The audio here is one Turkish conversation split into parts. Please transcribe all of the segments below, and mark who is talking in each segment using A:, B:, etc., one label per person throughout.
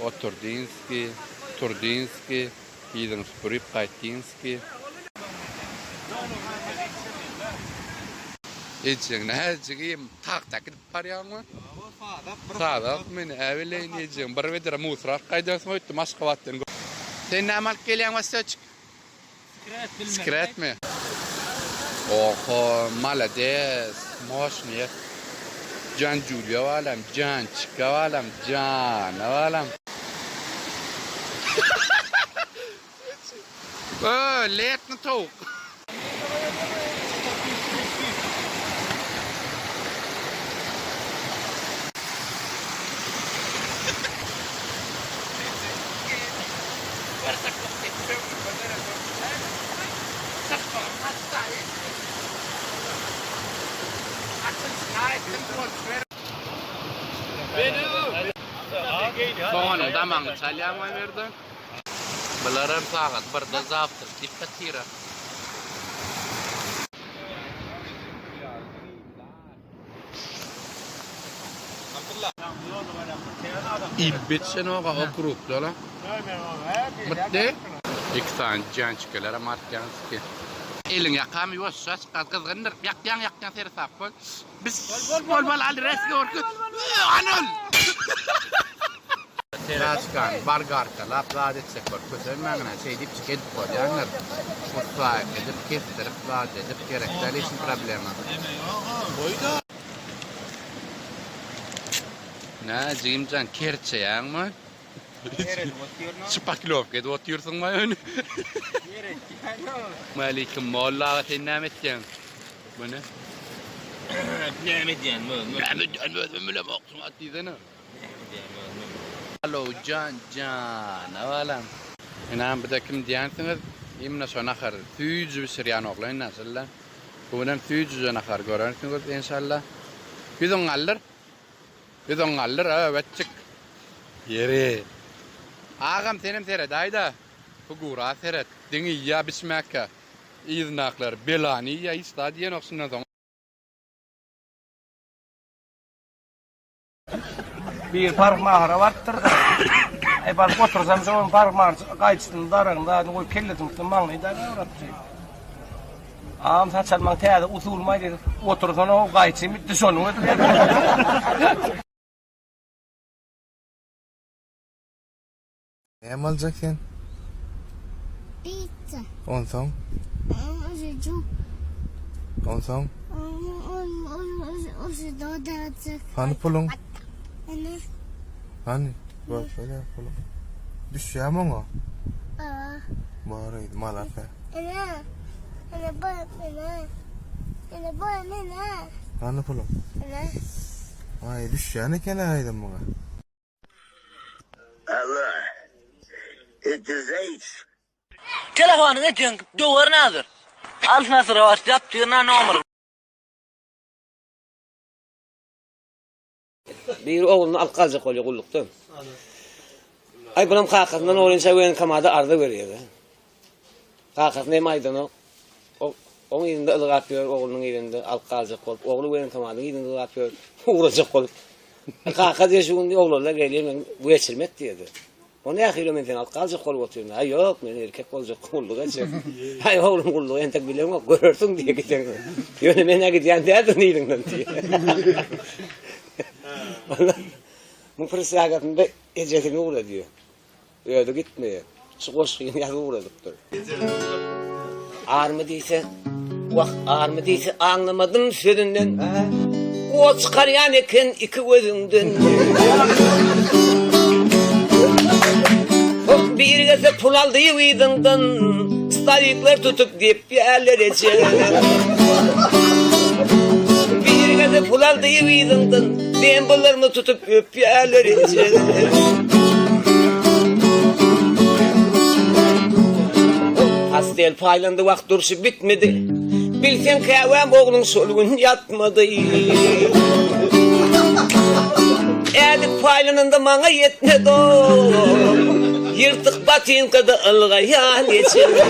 A: Oturdinski, Turdinski, yedin süpürüp kayttinski. Eceng ne cigim tak tak gidip baryan mı? Sadak men evleyin eceng bir vedere musra kaydansın öttü maşkavattan. Sen ne amal gelen vasıç? Skret mi? Oho, malades, moşniye. Can Julia valam, can çıka valam, can valam. Let ne tok. Sonra damağını çalyamayı verdi. Bılarım saat bir de zaftır. Dikkat tira. İbbetsen oğa okuruk dola. Bitti. İki tane can çıkıyorlar ama atyanski. Elin yakam yok saç kızgındır. Yakyan seri sapol. Biz bol aldı reski orku. Anıl. Raçkan bargarka laplar etsek orku. Sen mağına şey deyip çıkıp koyanlar. Mutfağa gidip kestirip vaat edip gerekli için problema. Ne cimcan kerçe yan mı? Spakilov gedi otuyorsun mu ön? Malikim molla sen etken. Bu ne?
B: Nemediyen mi?
A: Nemediyen mi? Müle baksun attıydın ha. Alo can avalam. İnan bir de kim diyansınız? İmna son akar. Tüyücü bir siryan oğlan nasıl? Bunun tüyücü nakar görürsünüz inşallah. Yüzün alır. Yüzün alır evet çık. Yeri. Ağam senin seret ayda. Figura seret. Dini ya bismekka. İznaklar belani ya istadiyen oksundan sonra.
C: Bir park mahara vardır. Bak otursam sonra park mahara kayıtsın darağında koyup kelledim mağlayı da öğretti. Ağam saçalman teyade usulmaydı. Otursan o kayıtsın bitti sonu.
D: Ne alacaksın?
E: Pizza.
D: Ondan?
E: Sucuk.
D: Ondan?
E: Dodacık.
D: Hani pulun?
E: Anne.
D: Hani? Bak şöyle pulun. Düşüyor mu o? Bağırıydı malafe.
E: Anne. Anne bana. Anne bana.
D: Hani pulun?
E: Anne.
D: Ay düşüyor ne kene aydın buna?
F: Allah. It is eight.
B: Telefonun için duvar nedir? Altına sıra var, yaptığına ne olur? Bir oğlunun alkalcı kolye kulluktan. Ay bunun kakasından oğlun seviyen kamada arda veriyor. Kakas ne maydanoz? Onun elinde ılık atıyor, oğlunun elinde alkalcı kol. Oğlu verin kamadın elinde ılık atıyor, uğracık kol. Kakas yaşıyorsun diye oğlunla geliyor, bu geçirmek diyordu. O ne yakıyor ben seni alkalcı kol oturuyorum. Ay yok, ben erkek olacak kulluk açıyorum. Ay oğlum kulluğu entek biliyorum yok, görürsün diye gidiyorum. Yönemene gidiyen derdin elinden diye. Bu fırsat hakikaten ecetini uğra diyor. Öyle gitmiyor. Çıkoşkuyun yazı uğradıktır. Ağır mı değilse, ağır mı değilse anlamadım sözünden. O çıkar yani iki gözünden. Bir geze pul aldı yıvıydından, starikler tutup deyip yerlere çevirdim. Bir geze pul aldı yıvıydından, dembalarını tutup öp yerlere çevirdim. Hastel paylandı vakt duruşu bitmedi. Bilsen kahvem oğlun solgun yatmadı. Edik paylanında bana yetmedi o. Yırtık batayım kadar ılgayan geçirdi.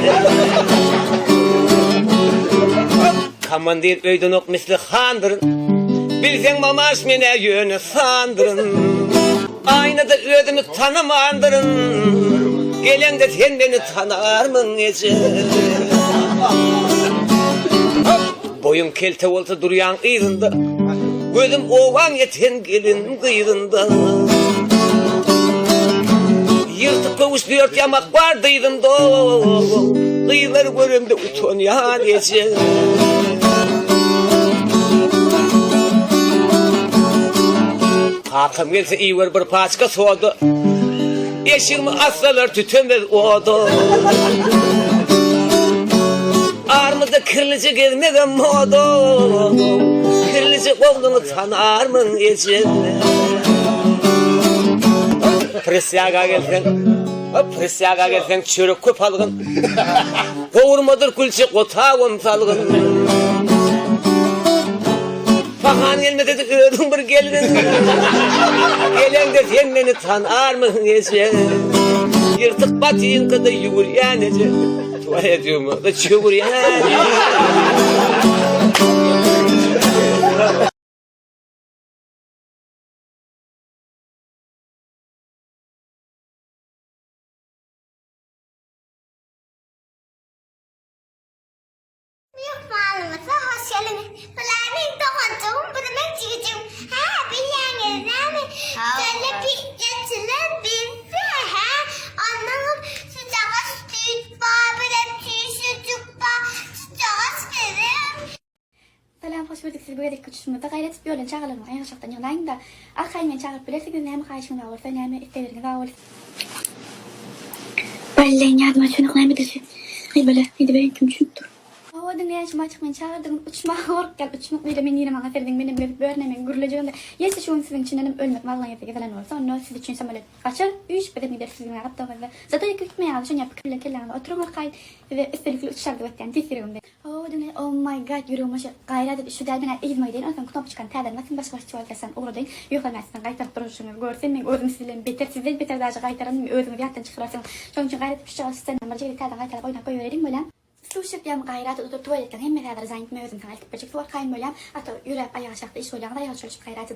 B: Kamandir öydün ok misli handırın. Bilsen mamaş mene yönü sandırın. Aynada özümü tanımandırın. Gelen de sen beni tanır mın ece? Boyun kelte olsa duruyan ıyrında, gözüm oğlan yeten gelin kıyrında. Yırtık kovuş dört yamak var dıyrında, kıyıları görümde utanyan ece. Hakkım gelse iyi ver bir paçka soğudu, eşimi assalar tütünmez oğdu. Armıda kırlıcı gelmeden modu, kırlıcı oğlunu tanar mın ece? Presyaga gelsen çörük köp algın, kovurmadır külçe kotağım salgın. Fakan gelme dedi ödüm bir gelgin, gelen de sen beni tanar mın ece? Yırtık batıyın kadar yugur yanece, tuvalet yumu da çugur yanece.
E: Yok maalesef hoş geldiniz. Bunların doğduğum bölüme çıkacağım. Ha biliyorsunuz değil mi? Böyle bir geçilen bir şey ha. Anlamam sıcağa süt var, böyle sucuk var, sıcağa sütlerim.
G: Salam, hoş bulduk. Siz bu yerdeki küçüğümüzde gayret bir yolun çağıralım. Ayın aşağıdan yanayın da. Arkaymen çağırıp bilirsiniz ne mi kayışını da olursa ne mi isteleriniz de olursa. Balleyin yardıma çönükler midir? Hayır böyle, hadi ben kim çüktür. O dinleyen şu maçıkmen çağırdım. Uçmağa kork gel. Uçmak bile men yine bana serdin. Benim böyle börnemen gürüleceğim de. Yesi şu an sizin için benim ölmek. Vallahi yapacak falan olursa. Onu siz için samböyle kaçar. Üç beden gider sizin ayakta ve zaten ilk gitmeye alışın yapıp kirli kirli. Oturum arkayı ve üstelikli uçuşardı vaktiyen. Tisiyorum ben. O dinleyen oh my god yürüyorum aşağı. Gayret şu derden eğilmeyi deyin. Ondan knop çıkan terden. Bakın başka başka çuvaldasan uğradayın. Yok olmazsan gayret duruşunu görsen ben özüm sizden beter. Sizden beter daha gayretten özümü bir hattan çıkarırsın. Çünkü gayret şu an sizden amacı terden gayret oynak koyuverin böyle. Suşup yam gayrat oturup tuvaletten hem merhalar zayıf mevzum kan altı bacak tuvar kayın böyle hatta yürep ayağı aşağıda iş olarak da ayağı çalışıp gayrat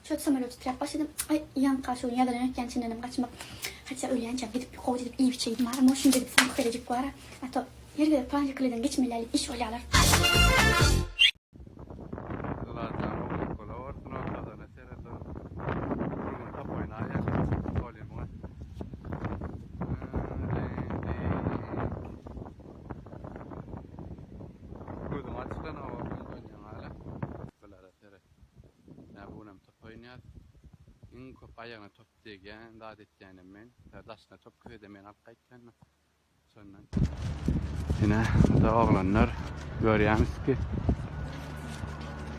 G: şöyle samarı tutup başladım ay yan karşı oyun yadan önken çiğnenim kaçmak hatta öğleneceğim gidip bir kovu gidip iyi bir şeydim var ama şimdi gidip sana verecek bu ara hatta yerde pancı kıleden geçmelerle iş olalar.
A: İn köp ayağına top degen, dadet yani men, daşına top köy demen alıp kaytken sondan. Yine da oğlanlar görüyoruz ki.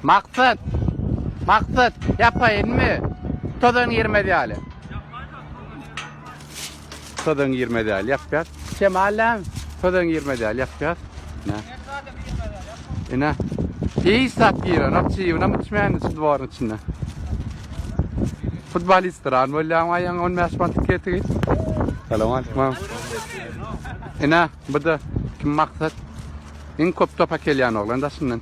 A: Maksat yapayın mı? Todun 20 diyali. Todun 20 diyali yap. Kemal'im todun 20 diyali yap. Ne? Yine. İyi sap giyiyor, napçıyı, namıçmayan duvarın içinde. Futbolistler, böyle ayağın 15 bantık getirdi. Selamünaleyküm. Ina, burada kim maksat? En köp topa kelyan oğlan da şundan.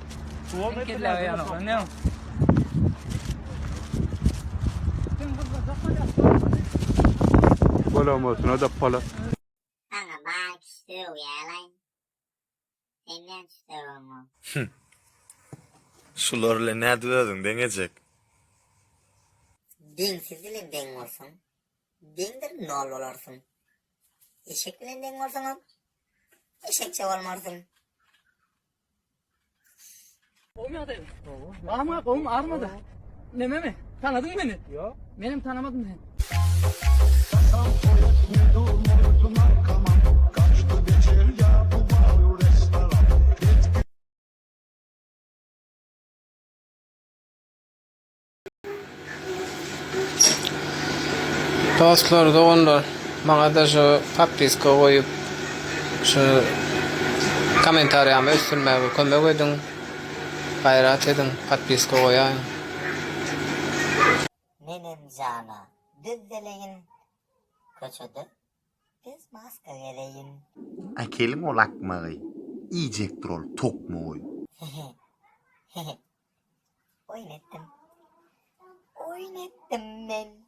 A: Polo olsun, o da polo.
H: Ana bak istiyor ya lan. Senden istiyor mu?
D: Şularla ne diyordun denecek?
H: Densiz ile den olsun. Dendir nol olursun. Eşek ile den olsun. Eşekçe olmarsın.
I: Olmadı. Ama oğlum armadı. Neme mi? Tanıdın beni? Yok. Benim tanımadım seni.
J: Dostlar, doğanlar, bana da şu papriska koyup şu komentariyama üstülmeye koymak edin, gayret edin, papriska koyayım.
H: Benim cana düzdeleyin. Köçödü. Biz maske geleyin.
K: Akelim olakmağı. İyicektir ol tok mu oy?
H: Oynettim. Oynettim ben.